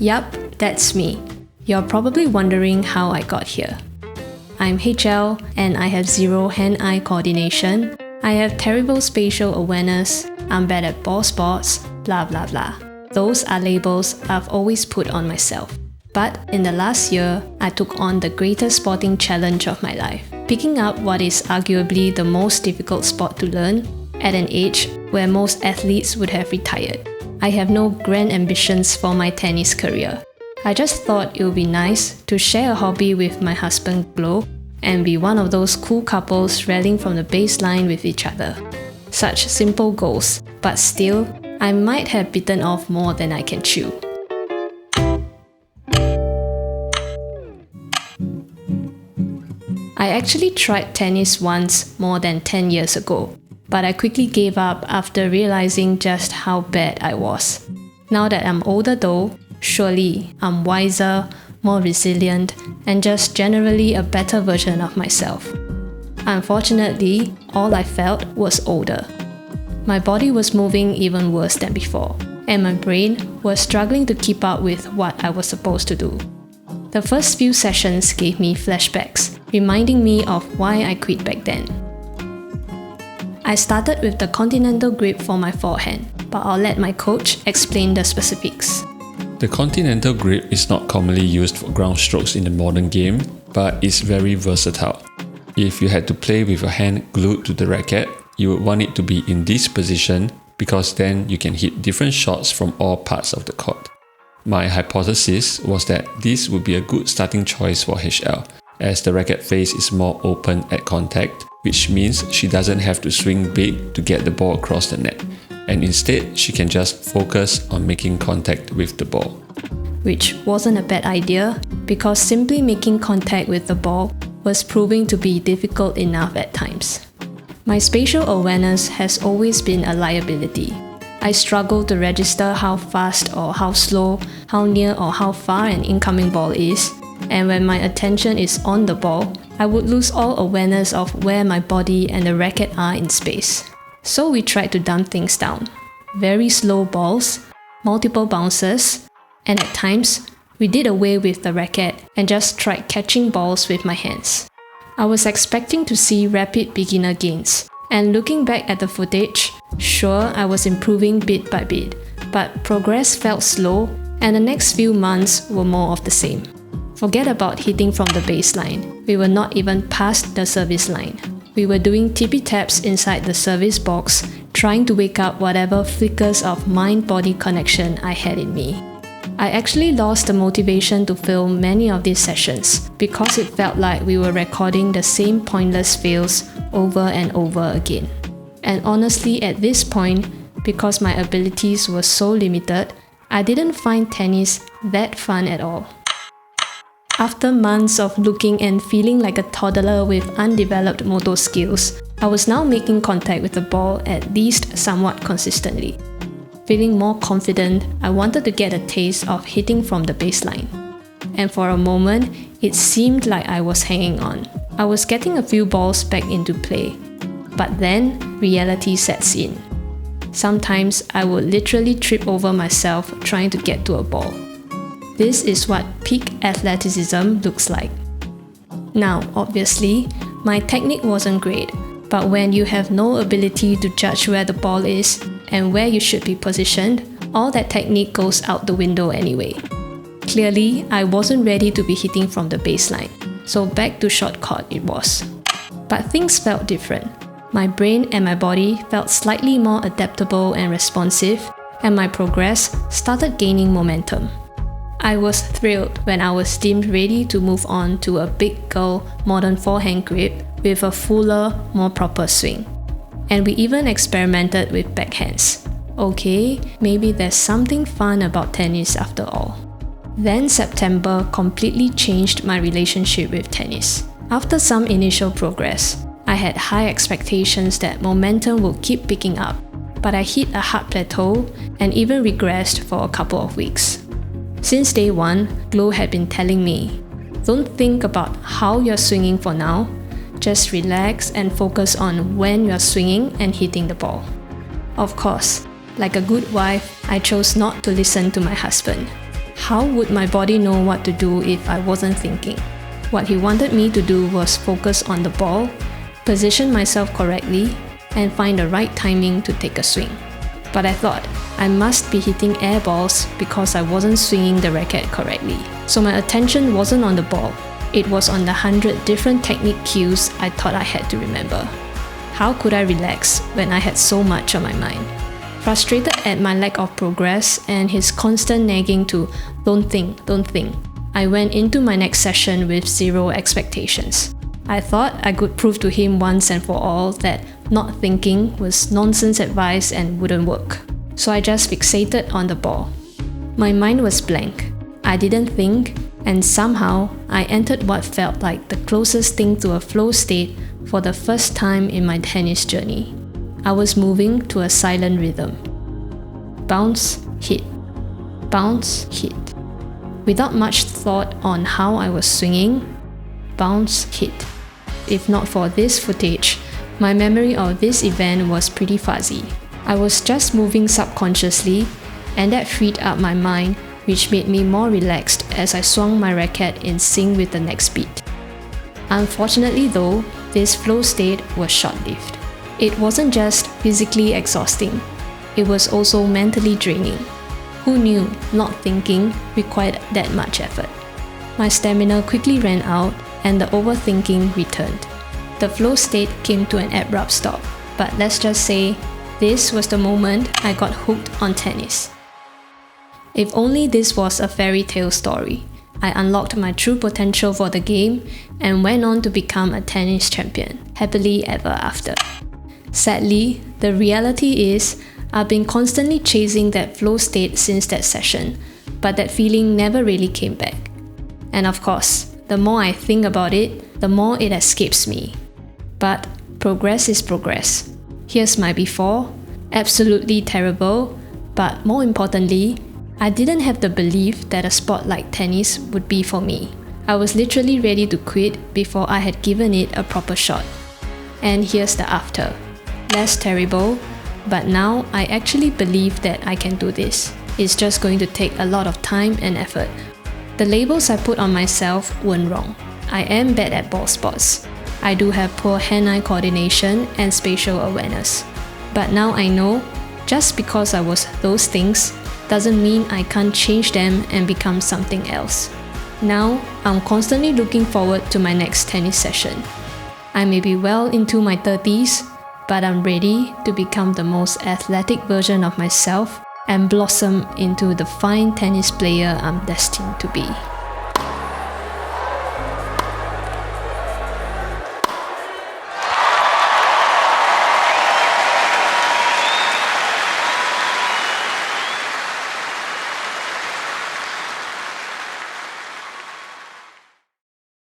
Yup, that's me. You're probably wondering how I got here. I'm HL and I have zero hand-eye coordination. I have terrible spatial awareness. I'm bad at ball sports, blah blah blah. Those are labels I've always put on myself. But in the last year, I took on the greatest sporting challenge of my life, picking up what is arguably the most difficult sport to learn at an age where most athletes would have retired. I have no grand ambitions for my tennis career. I just thought it would be nice to share a hobby with my husband Glo and be one of those cool couples rallying from the baseline with each other. Such simple goals, but still, I might have bitten off more than I can chew. I actually tried tennis once more than 10 years ago, but I quickly gave up after realizing just how bad I was. Now that I'm older though, surely I'm wiser, more resilient, and just generally a better version of myself. Unfortunately, all I felt was older. My body was moving even worse than before, and my brain was struggling to keep up with what I was supposed to do. The first few sessions gave me flashbacks, reminding me of why I quit back then. I started with the continental grip for my forehand, but I'll let my coach explain the specifics. The continental grip is not commonly used for ground strokes in the modern game, but is very versatile. If you had to play with your hand glued to the racket, you would want it to be in this position because then you can hit different shots from all parts of the court. My hypothesis was that this would be a good starting choice for HL, as the racket face is more open at contact, which means she doesn't have to swing big to get the ball across the net, and instead she can just focus on making contact with the ball. Which wasn't a bad idea, because simply making contact with the ball was proving to be difficult enough at times. My spatial awareness has always been a liability. I struggle to register how fast or how slow, how near or how far an incoming ball is, and when my attention is on the ball, I would lose all awareness of where my body and the racket are in space. So we tried to dumb things down. Very slow balls, multiple bounces, and at times, we did away with the racket and just tried catching balls with my hands. I was expecting to see rapid beginner gains, and looking back at the footage, sure, I was improving bit by bit, but progress felt slow, and the next few months were more of the same. Forget about hitting from the baseline. We were not even past the service line. We were doing tippy taps inside the service box, trying to wake up whatever flickers of mind-body connection I had in me. I actually lost the motivation to film many of these sessions because it felt like we were recording the same pointless fails over and over again. And honestly, at this point, because my abilities were so limited, I didn't find tennis that fun at all. After months of looking and feeling like a toddler with undeveloped motor skills, I was now making contact with the ball at least somewhat consistently. Feeling more confident, I wanted to get a taste of hitting from the baseline. And for a moment, it seemed like I was hanging on. I was getting a few balls back into play. But then, reality sets in. Sometimes I would literally trip over myself trying to get to a ball. This is what peak athleticism looks like. Now, obviously, my technique wasn't great, but when you have no ability to judge where the ball is and where you should be positioned, all that technique goes out the window anyway. Clearly, I wasn't ready to be hitting from the baseline, so back to short court it was. But things felt different. My brain and my body felt slightly more adaptable and responsive, and my progress started gaining momentum. I was thrilled when I was deemed ready to move on to a big girl modern forehand grip with a fuller, more proper swing. And we even experimented with backhands. Okay, maybe there's something fun about tennis after all. Then September completely changed my relationship with tennis. After some initial progress, I had high expectations that momentum would keep picking up, but I hit a hard plateau and even regressed for a couple of weeks. Since day one, Glo had been telling me, don't think about how you're swinging for now, just relax and focus on when you're swinging and hitting the ball. Of course, like a good wife, I chose not to listen to my husband. How would my body know what to do if I wasn't thinking? What he wanted me to do was focus on the ball, position myself correctly, and find the right timing to take a swing. But I thought I must be hitting air balls because I wasn't swinging the racket correctly. So my attention wasn't on the ball. It was on the 100 different technique cues I thought I had to remember. How could I relax when I had so much on my mind? Frustrated at my lack of progress and his constant nagging to don't think, I went into my next session with zero expectations. I thought I could prove to him once and for all that not thinking was nonsense advice and wouldn't work. So I just fixated on the ball. My mind was blank. I didn't think, and somehow I entered what felt like the closest thing to a flow state for the first time in my tennis journey. I was moving to a silent rhythm. Bounce, hit. Bounce, hit. Without much thought on how I was swinging, bounce, hit. If not for this footage, my memory of this event was pretty fuzzy. I was just moving subconsciously, and that freed up my mind, which made me more relaxed as I swung my racket in sync with the next beat. Unfortunately though, this flow state was short-lived. It wasn't just physically exhausting, it was also mentally draining. Who knew not thinking required that much effort? My stamina quickly ran out and the overthinking returned. The flow state came to an abrupt stop, but let's just say this was the moment I got hooked on tennis. If only this was a fairy tale story. I unlocked my true potential for the game and went on to become a tennis champion, happily ever after. Sadly, the reality is I've been constantly chasing that flow state since that session, but that feeling never really came back. And of course, the more I think about it, the more it escapes me. But progress is progress. Here's my before, absolutely terrible, but more importantly, I didn't have the belief that a sport like tennis would be for me. I was literally ready to quit before I had given it a proper shot. And here's the after. Less terrible, but now I actually believe that I can do this. It's just going to take a lot of time and effort. The labels I put on myself weren't wrong. I am bad at ball sports. I do have poor hand-eye coordination and spatial awareness. But now I know, just because I was those things, doesn't mean I can't change them and become something else. Now, I'm constantly looking forward to my next tennis session. I may be well into my 30s, but I'm ready to become the most athletic version of myself and blossom into the fine tennis player I'm destined to be.